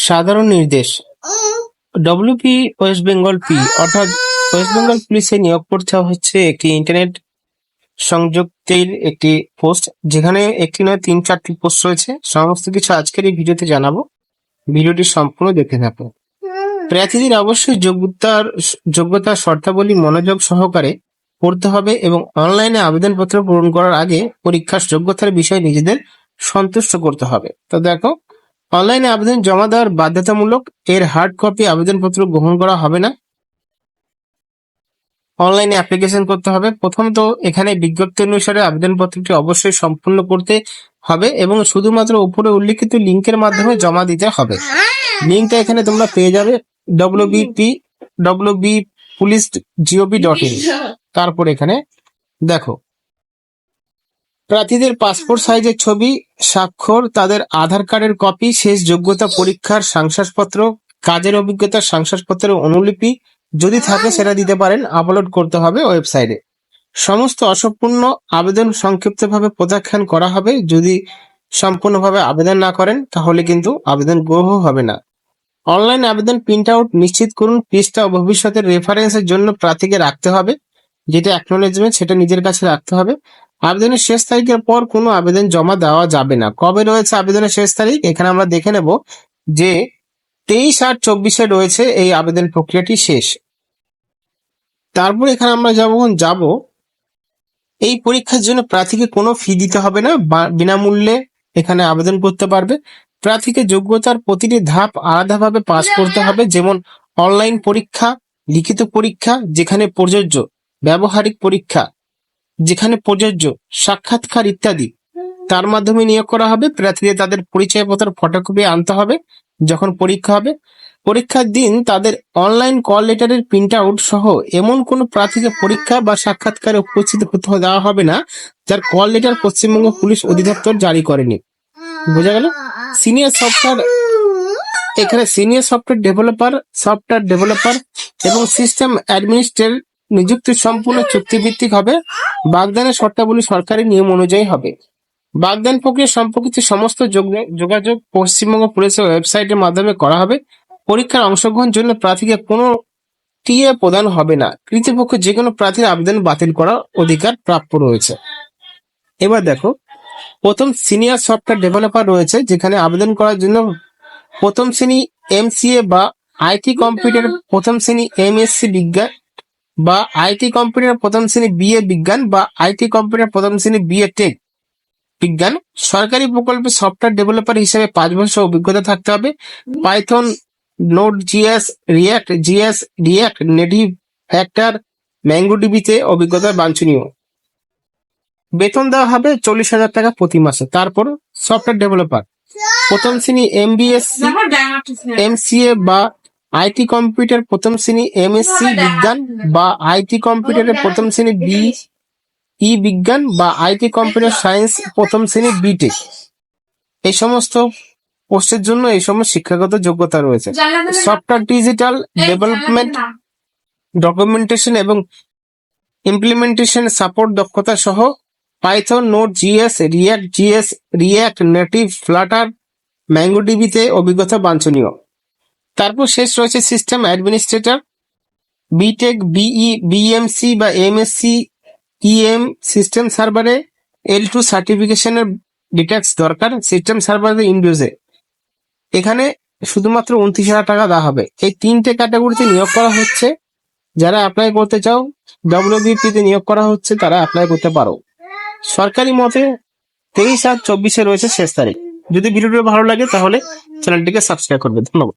সাধারণ নির্দেশ। WP West Bengal P অর্থাৎ ওয়েস্ট বেঙ্গল পুলিশে নিয়োগ করতে হচ্ছে একটি ইন্টারনেট সংযুক্তির একটি পোস্ট, যেখানে একটি নয় 3-4টি পোস্ট রয়েছে। সমস্ত কিছু আজকের এই ভিডিওতে জানাবো, ভিডিওটি সম্পূর্ণ দেখে থাকো। প্রার্থীদের অবশ্যই যোগ্যতার শর্তাবলী মনোযোগ সহকারে পড়তে হবে এবং অনলাইনে আবেদনপত্র পূরণ করার আগে পরীক্ষার যোগ্যতার বিষয়ে নিজেদের সন্তুষ্ট করতে হবে। তো দেখো, অনলাইনে আবেদন জমা দেওয়ার বাধ্যতামূলক, এর হার্ড কপি আবেদনপত্র গ্রহণ করা হবে না। অনলাইনে অ্যাপ্লিকেশন করতে হবে। প্রথমত এখানে বিজ্ঞপ্তি অনুসারে আবেদনপত্রটি অবশ্যই সম্পূর্ণ করতে হবে এবং শুধুমাত্র উপরে উল্লিখিত লিঙ্কের মাধ্যমে জমা দিতে হবে। লিঙ্কটা এখানে তোমরা পেয়ে যাবে www.police.gov.in। তারপর এখানে দেখো, প্রার্থীদের পাসপোর্ট সাইজের ছবি, স্বাক্ষর, তাদের আধার কার্ডের কপি, শেষ যোগ্যতা পরীক্ষার শংসাপত্র, কাজের অভিজ্ঞতার শংসাপত্রের অনুলিপি যদি থাকে সেটা দিতে পারেন, আপলোড করতে হবে ওয়েবসাইটে। সমস্ত অসম্পূর্ণ আবেদন সংক্ষিপ্তভাবে প্রত্যাখ্যান করা হবে। যদি সম্পূর্ণভাবে আবেদন না করেন তাহলে কিন্তু আবেদন গ্রহণ হবে না। অনলাইন আবেদন প্রিন্ট আউট নিশ্চিত করুন। পৃষ্ঠা ও ভবিষ্যতের রেফারেন্সের জন্য প্রার্থীকে রাখতে হবে, যেটা অ্যাকনোলেজমেন্ট সেটা নিজের কাছে রাখতে হবে। আবেদনের শেষ তারিখের পর কোনো আবেদন জমা দেওয়া যাবে না। কবে রয়েছে আবেদনের শেষ তারিখ? এখানে আমরা দেখে নেব যে 23/8/24 রয়েছে এই আবেদন প্রক্রিয়াটি শেষ। তারপর এখানে আমরা যাব এই পরীক্ষার জন্য প্রার্থীকে কোনো ফি দিতে হবে না, বিনামূল্যে এখানে আবেদন করতে পারবে। প্রার্থীকে যোগ্যতার প্রতিটি ধাপ আলাদাভাবে পাস করতে হবে, যেমন অনলাইন পরীক্ষা, লিখিত পরীক্ষা যেখানে প্রযোজ্য, ব্যবহারিক পরীক্ষা যেখানে প্রযোজ্য, সাক্ষাৎকার ইত্যাদি। তার মাধ্যমে নিয়োগ করা হবে। প্রার্থীদের তাদের পরিচয়পত্র ফটোকপি আনতে হবে যখন পরীক্ষা হবে। পরীক্ষার দিন তাদের অনলাইন কল লেটারের প্রিন্ট আউট সহ এমন কোনো প্রার্থীকে পরীক্ষা বা সাক্ষাৎকারে উপস্থিত হতে দেওয়া হবে না যার কল লেটার পশ্চিমবঙ্গ পুলিশ অধিদপ্তর জারি করেনি। বোঝা গেল? সিনিয়র সফটওয়্যার, এখানে সিনিয়র সফটওয়্যার ডেভেলপার এবং সিস্টেম অ্যাডমিনিস্ট্রেটর নিযুক্তি সম্পূর্ণ চুক্তিভিত্তিক হবে। বাগদানের শর্তাবলী সরকারি নিয়ম অনুযায়ী হবে। বাগদান প্রক্রিয়া সম্পর্কিত সমস্ত যোগাযোগ পশ্চিমবঙ্গ পুলিশের ওয়েবসাইটের মাধ্যমে করা হবে। পরীক্ষার অংশগ্রহণের জন্য প্রার্থীকে কোনো টিএ প্রদান হবে না। কৃতপক্ষ যে কোনো প্রার্থীর আবেদন বাতিল করার অধিকার প্রাপ্য রয়েছে। এবার দেখো, প্রথম সিনিয়র সফটওয়্যার ডেভেলপার রয়েছে, যেখানে আবেদন করার জন্য প্রথম শ্রেণী এমসিএ বা আইটি কম্পিউটার প্রথম শ্রেণী এমএসসি বিজ্ঞান বা আইটি কম্পিউটার প্রথম শ্রেণী বিএ বিজ্ঞান বা আইটি কম্পিউটার প্রথম শ্রেণী বিএ টেক বিজ্ঞান। সরকারি প্রকল্পে সফটওয়্যার ডেভেলপার হিসেবে 5 বছর অভিজ্ঞতা থাকতে হবে। Python, node dot JS, react native factor, ম্যাঙ্গোডিবিতে অভিজ্ঞতা বাঞ্ছনীয়। বেতন দেওয়া হবে 40,000 টাকা প্রতি মাসে। তারপর সফটওয়্যার ডেভেলপার প্রথম শ্রেণী এমবিএসসি, এমসিএ বা আইটি কম্পিউটার প্রথম শ্রেণী এমএসসি বিজ্ঞান বা আইটি কম্পিউটারের প্রথম শ্রেণী বিই বিজ্ঞান বা আইটি কম্পিউটার সায়েন্স প্রথম শ্রেণী বিটেক। এই সমস্ত পোস্টের জন্য এই সমস্ত শিক্ষাগত যোগ্যতা রয়েছে। সফটওয়্যার ডিজিটাল ডেভেলপমেন্ট, ডকুমেন্টেশন এবং ইমপ্লিমেন্টেশন সাপোর্ট দক্ষতা সহ Python, node dot JS, react native, Flutter, ম্যাঙ্গোডিবিতে অভিজ্ঞতা বাঞ্ছনীয়। তারপর শেষ রয়েছে সিস্টেম অ্যাডমিনিস্ট্রেটর, বিটেক, বিএমসি বা এমএসসি ইএম সিস্টেম সার্ভারে L2 সার্টিফিকেশনের ডিটেলস দরকার। সিস্টেম সার্ভারে উইন্ডোজে এখানে শুধুমাত্র 29,000 টাকা দেওয়া হবে। এই 3টে ক্যাটাগরিতে নিয়োগ করা হচ্ছে। যারা অ্যাপ্লাই করতে চাও, ডব্লিউবিপিতে নিয়োগ করা হচ্ছে, তারা অ্যাপ্লাই করতে পারো। সরকারি মতে 23/8/24 রয়েছে শেষ তারিখ। যদি ভিডিওটি ভালো লাগে তাহলে চ্যানেলটিকে সাবস্ক্রাইব করবে। ধন্যবাদ।